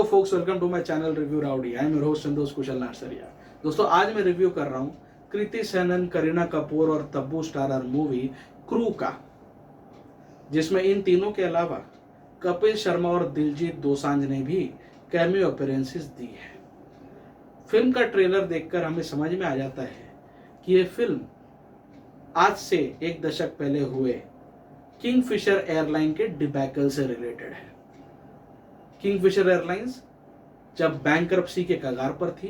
Focus, welcome to my channel Review Rowdy. I am your host Santosh Kushal Narsaria. दोस्तों, आज मैं review कर रहा हूँ कृति सेनन, करीना कपूर और तब्बू स्टारर मूवी क्रू का, जिसमें इन तीनों के अलावा कपिल शर्मा और दिलजीत दोसांझ ने भी कैमियो अपीयरेंसेस दी है। फिल्म का ट्रेलर देखकर हमें समझ में आ जाता है कि यह फिल्म आज से एक दशक पहले हुए किंगफिशर एयरलाइन के डिबैकल से रिलेटेड है। किंगफिशर एयरलाइंस जब बैंकरप्सी के कगार पर थी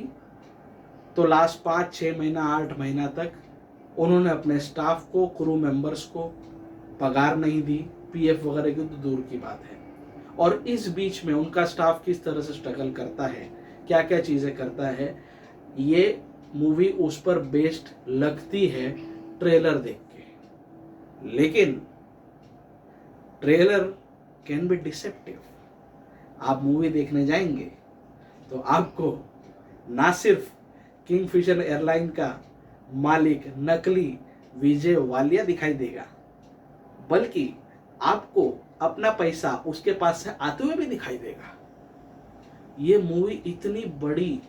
तो लास्ट 5-6 महीना 8 महीना तक उन्होंने अपने स्टाफ को, क्रू मेंबर्स को पगार नहीं दी, पीएफ वगैरह की तो दूर की बात है। और इस बीच में उनका स्टाफ किस तरह से स्ट्रगल करता है, क्या क्या चीज़ें करता है, ये मूवी उस पर बेस्ड लगती है ट्रेलर देख के। लेकिन ट्रेलर कैन बी डिसेप्टिव। आप मूवी देखने जाएंगे तो आपको ना सिर्फ किंगफिशर एयरलाइन का मालिक नकली विजय वालिया दिखाई देगा, बल्कि आपको अपना पैसा उसके पास से आते हुए भी दिखाई देगा। ये मूवी इतनी बड़ी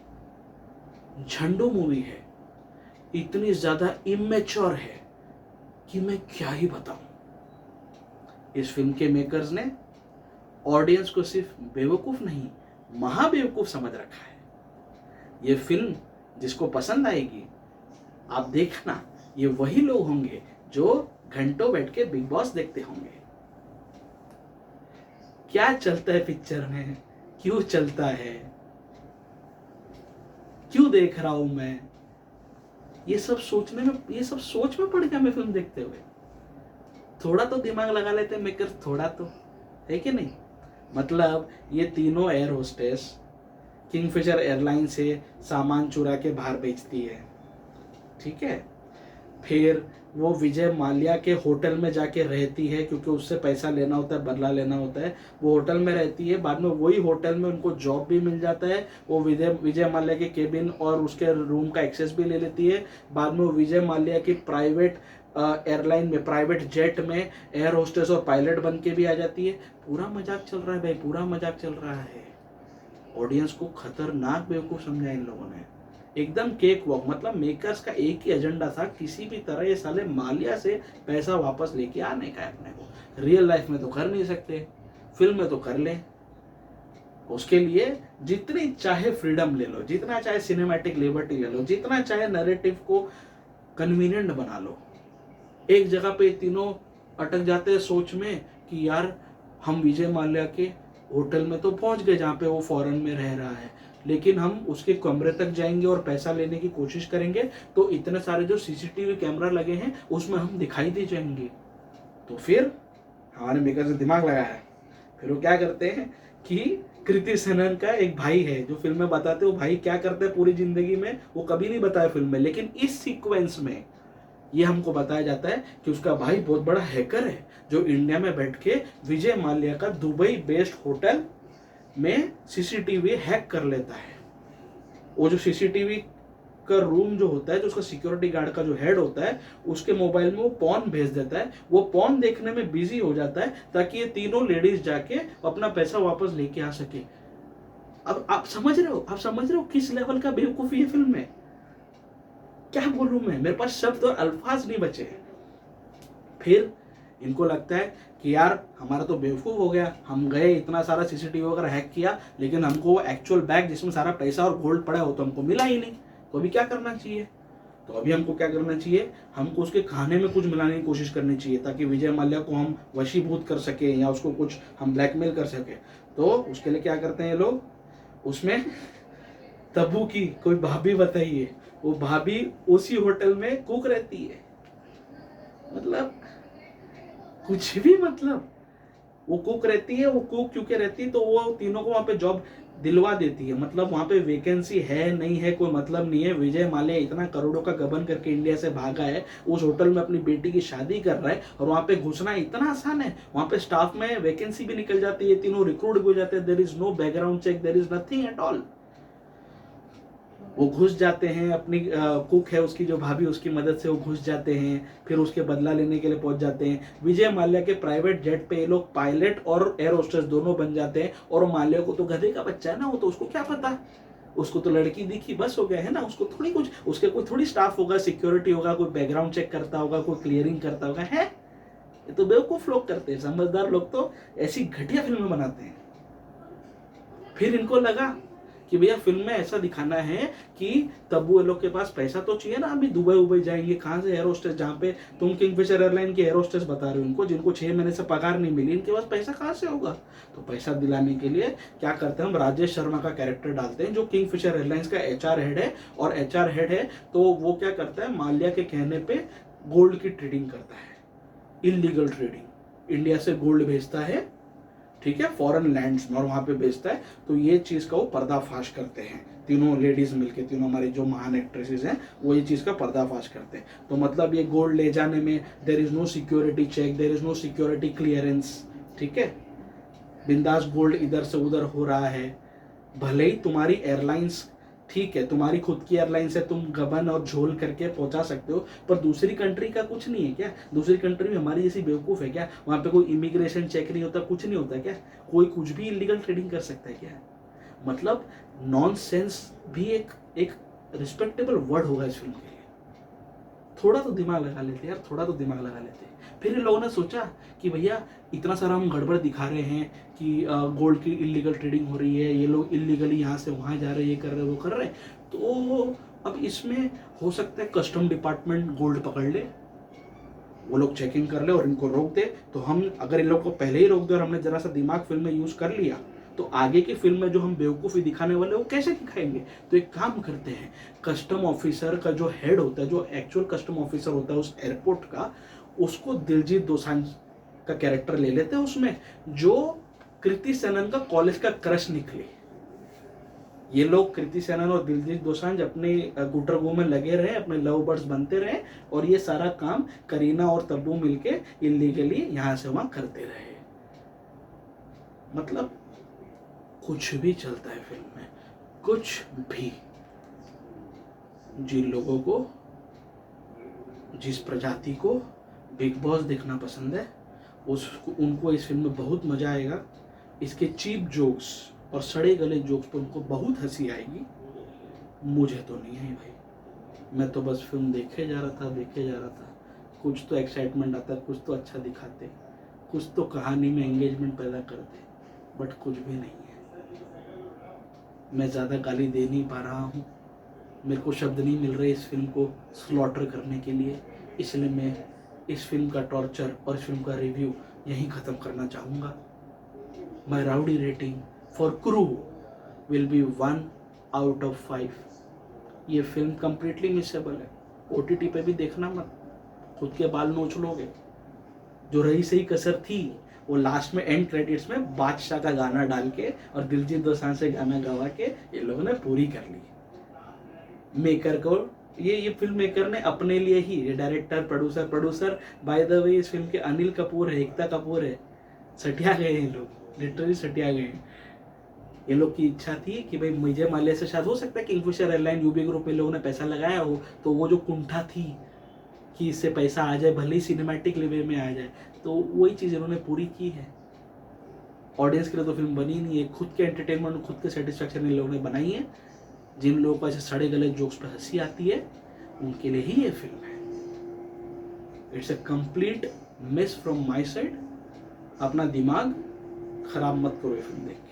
झंडू मूवी है, इतनी ज्यादा इमेच्योर है कि मैं क्या ही बताऊं। इस फिल्म के मेकर्स ने ऑडियंस को सिर्फ बेवकूफ नहीं, महाबेवकूफ समझ रखा है। ये फिल्म जिसको पसंद आएगी, आप देखना, ये वही लोग होंगे जो घंटों बैठ के बिग बॉस देखते होंगे। क्या चलता है पिक्चर में, क्यों चलता है, क्यों देख रहा हूं मैं, ये सब सोच में पड़ गया मैं फिल्म देखते हुए। थोड़ा तो दिमाग लगा लेते मेकर, थोड़ा तो है कि नहीं। मतलब ये तीनों एयर होस्टेस किंगफिशर एयरलाइन से सामान चुरा के बाहर बेचती है, ठीक है। फिर वो विजय माल्या के होटल में जाके रहती है, क्योंकि उससे पैसा लेना होता है, बदला लेना होता है। वो होटल में रहती है, बाद में वही होटल में उनको जॉब भी मिल जाता है। वो विजय माल्या के केबिन और उसके रूम का एक्सेस भी ले लेती है। बाद में वो विजय माल्या की प्राइवेट एयरलाइन में, प्राइवेट जेट में एयर होस्टेस और पायलट बन के भी आ जाती है। पूरा मजाक चल रहा है भाई, पूरा मजाक चल रहा है। ऑडियंस को खतरनाक बेवकूफ समझा इन लोगों ने, एकदम केक वॉक। मतलब मेकर्स का एक ही एजेंडा था, किसी भी तरह ये साले माल्या से पैसा वापस लेके आने का है अपने को। रियल लाइफ में तो कर नहीं सकते, फिल्म में तो कर लें। उसके लिए जितनी चाहे फ्रीडम ले लो, जितना चाहे सिनेमैटिक लिबर्टी ले लो, जितना चाहे नैरेटिव को कन्वीनियंट बना लो। एक जगह पे तीनों अटक जाते हैं सोच में कि यार हम विजय माल्या के होटल में तो पहुंच गए जहाँ पे वो फॉरेन में रह रहा है, लेकिन हम उसके कमरे तक जाएंगे और पैसा लेने की कोशिश करेंगे तो इतने सारे जो सीसीटीवी कैमरा लगे हैं उसमें हम दिखाई दे जाएंगे। तो फिर हमारे मेकर ने दिमाग लगाया है। फिर वो क्या करते हैं कि कृति सेनन का एक भाई है जो फिल्म में बताते हैं, वो भाई क्या करते हैं पूरी जिंदगी में वो कभी नहीं बताया फिल्म में, लेकिन इस सीक्वेंस में ये हमको बताया जाता है कि उसका भाई बहुत बड़ा हैकर है जो इंडिया में बैठ के विजय माल्या का दुबई बेस्ड होटल में सीसीटीवी हैक कर लेता है। वो जो सीसीटीवी का रूम जो होता है, जो उसका सिक्योरिटी गार्ड का जो हेड होता है, उसके मोबाइल में वो पॉर्न भेज देता है। वो पॉर्न देखने में बिजी हो जाता है ताकि ये तीनों लेडीज जाके अपना पैसा वापस लेके आ सके। अब आप समझ रहे हो किस लेवल का बेवकूफी है फिल्म में। क्या बोलूं मैं, मेरे पास शब्द और अल्फाज नहीं बचे। फिर इनको लगता है कि यार हमारा तो बेवकूफ हो गया, हम गए इतना सारा सीसीटीवी वगैरह हैक किया, लेकिन हमको वो एक्चुअल बैग जिसमें सारा पैसा और गोल्ड पड़ा हो तो हमको मिला ही नहीं। तो अभी क्या करना चाहिए? तो अभी हमको क्या करना चाहिए, हमको उसके खाने में कुछ मिलाने की कोशिश करनी चाहिए ताकि विजय माल्या को हम वशीभूत कर सके या उसको कुछ हम ब्लैकमेल कर सके। तो उसके लिए क्या करते हैं ये लोग, उसमें तब्बू की कोई भाभी बताइए, वो भाभी उसी होटल में कुक रहती है। मतलब कुछ भी, मतलब वो कुक रहती है। वो कुक क्योंकि रहती है तो वो तीनों को वहां पे जॉब दिलवा देती है। मतलब वहां पे वैकेंसी है नहीं है कोई मतलब नहीं है। विजय माल्या इतना करोड़ों का गबन करके इंडिया से भागा है, उस होटल में अपनी बेटी की शादी कर रहा है और वहां पे घुसना इतना आसान है। वहां पे स्टाफ में वैकेंसी भी निकल जाती है, तीनों रिक्रूट भी हो जाते हैं। There is no background check, there is nothing at all. वो घुस जाते हैं, अपनी कुक है उसकी जो भाभी, उसकी मदद से वो घुस जाते हैं, फिर उसके बदला लेने के लिए पहुंच जाते हैं। विजय माल्या के प्राइवेट जेट पे ये लोग पायलट और एयर होस्टेस दोनों बन जाते हैं। और माल्या को तो गधे का बच्चा है ना, वो तो उसको क्या पता, उसको तो लड़की दिखी बस हो गया है ना, उसको थोड़ी कुछ, उसके कोई थोड़ी स्टाफ होगा, सिक्योरिटी होगा, कोई बैकग्राउंड चेक करता होगा, कोई क्लियरिंग करता होगा। है ये तो बेवकूफ लोग करते हैं, समझदार लोग तो ऐसी घटिया फिल्में बनाते हैं। फिर इनको लगा कि भैया फिल्म में ऐसा दिखाना है कि तब्बू लोग के पास पैसा तो चाहिए ना, अभी दुबई उबई जाएंगे, कहाँ से एयर होस्टेस, जहाँ पे तुम किंगफिशर एयरलाइन के एयर होस्टेस बता रहे हो इनको, जिनको 6 महीने से पगार नहीं मिली, इनके पास पैसा कहाँ से होगा। तो पैसा दिलाने के लिए क्या करते हैं, हम राजेश शर्मा का कैरेक्टर डालते हैं जो किंगफिशर एयरलाइंस का HR हेड है। और HR हेड है तो वो क्या करता है, माल्या के कहने पे गोल्ड की ट्रेडिंग करता है, इलीगल ट्रेडिंग, इंडिया से गोल्ड भेजता है, ठीक है, फॉरेन लैंड्स में, और वहां पे बेचता है। तो ये चीज का वो पर्दाफाश करते हैं, तीनों लेडीज मिलके, तीनों हमारी जो महान एक्ट्रेसेस हैं वो ये चीज का पर्दाफाश करते हैं। तो मतलब ये गोल्ड ले जाने में there is no security check, there is no security clearance, ठीक है, बिंदास गोल्ड इधर से उधर हो रहा है। भले ही तुम्हारी एयरलाइंस, ठीक है, तुम्हारी खुद की एयरलाइन से तुम गबन और झोल करके पहुंचा सकते हो, पर दूसरी कंट्री का कुछ नहीं है क्या, दूसरी कंट्री में हमारी जैसी बेवकूफ है क्या, वहां पे कोई इमिग्रेशन चेक नहीं होता, कुछ नहीं होता क्या, कोई कुछ भी इलीगल ट्रेडिंग कर सकता है क्या। मतलब नॉनसेंस भी एक रिस्पेक्टेबल वर्ड होगा इस फिल्म के लिए। थोड़ा तो दिमाग लगा लेते यार, थोड़ा तो दिमाग लगा लेते। फिर इन लोगों ने सोचा कि भैया इतना सारा हम गड़बड़ दिखा रहे हैं कि गोल्ड की इलीगल ट्रेडिंग हो रही है, ये लोग इलीगली यहाँ से वहाँ जा रहे हैं, ये कर रहे हैं, वो कर रहे हैं, तो अब इसमें हो सकता है कस्टम डिपार्टमेंट गोल्ड पकड़ ले, वो लोग चेकिंग कर ले और इनको रोक दे। तो हम अगर इन लोग को पहले ही रोक दे और हमने जरा सा दिमाग फिल्म में यूज कर लिया, तो आगे की फिल्म में जो हम बेवकूफ़ी दिखाने वाले वो कैसे दिखाएंगे। तो एक काम करते हैं, कस्टम ऑफिसर का जो हेड होता है, जो एक्चुअल कस्टम ऑफिसर होता है उस एयरपोर्ट का, उसको दिलजीत दोसांझ का कैरेक्टर ले लेते हैं उसमें, जो कृति सेनन का कॉलेज का क्रश निकले। ये लोग कृति सेनन और दिलजीत दोसांझ अपने गुटरगो में लगे रहे, अपने लव बर्ड्स बनते रहे, और ये सारा काम करीना और तब्बू मिलके इलीगली यहां से वहां करते रहे। मतलब कुछ भी चलता है फिल्म में, कुछ भी। जिन लोगों को, जिस प्रजाति को बिग बॉस देखना पसंद है, उनको इस फिल्म में बहुत मजा आएगा। इसके चीप जोक्स और सड़े गले जोक्स पर उनको बहुत हंसी आएगी। मुझे तो नहीं आई भाई, मैं तो बस फिल्म देखे जा रहा था। कुछ तो एक्साइटमेंट आता, कुछ तो अच्छा दिखाते, कुछ तो कहानी में एंगेजमेंट पैदा करते, बट कुछ भी नहीं है। मैं ज़्यादा गाली दे नहीं पा रहा हूँ, मेरे को शब्द नहीं मिल रहे इस फिल्म को स्लॉटर करने के लिए, इसलिए मैं इस फिल्म का टॉर्चर और इस फिल्म का रिव्यू यहीं ख़त्म करना चाहूँगा। My Rowdy rating for Crew will be 1 out of 5। ये फिल्म कम्प्लीटली मिसेबल है, OTT पे भी देखना मत, खुद के बाल नोच लोगे। जो रही सही कसर थी वो लास्ट में एंड क्रेडिट्स में बादशाह का गाना डाल के और दिलजीत दोसांझ से गाना गवा के ये लोगों ने पूरी कर ली। मेकर को ये फिल्म मेकर ने अपने लिए ही, ये director producer by the way इस फिल्म के अनिल कपूर है, एकता कपूर है, सटिया गए हैं लोग, लिटरली सटिया गए हैं। ये लोग की इच्छा थी कि भाई विजय माल्या से शायद हो सकता है किंगफिशर एयरलाइन यूबी ग्रुप में लोगों ने पैसा लगाया हो, तो वो जो कुंठा थी कि इससे पैसा आ जाए, भले ही सिनेमैटिक लेवल में आ जाए, तो वही चीज़ इन्होंने पूरी की है। ऑडियंस के लिए तो फिल्म बनी नहीं है, खुद के एंटरटेनमेंट, खुद के सेटिस्फैक्शन इन लोगों ने बनाई है। जिन लोगों को ऐसे सड़े गले जोक्स पे हंसी आती है उनके लिए ही ये फिल्म है। It's a complete miss from my side. अपना दिमाग खराब मत करो ये फिल्म देख के।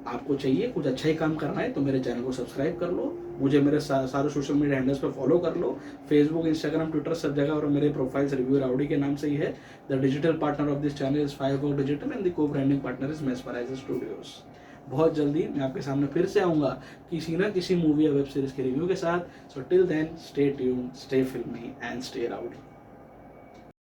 आपको चाहिए कुछ अच्छा ही काम करना है तो मेरे चैनल को सब्सक्राइब कर लो, मुझे मेरे सारे सोशल मीडिया हैंडल्स पे फॉलो कर लो, फेसबुक, इंस्टाग्राम, ट्विटर सब जगह, और मेरे प्रोफाइल्स रिव्यू राउडी के नाम से ही है। The digital partner of this channel is firework digital and the को ब्रांडिंग पार्टनर इज मेस्मराइजर स्टूडियोज। बहुत जल्दी मैं आपके सामने फिर से आऊँगा किसी ना किसी मूवी या वेब सीरीज के रिव्यू के साथ। So till then stay tuned, stay filmy and stay rowdy.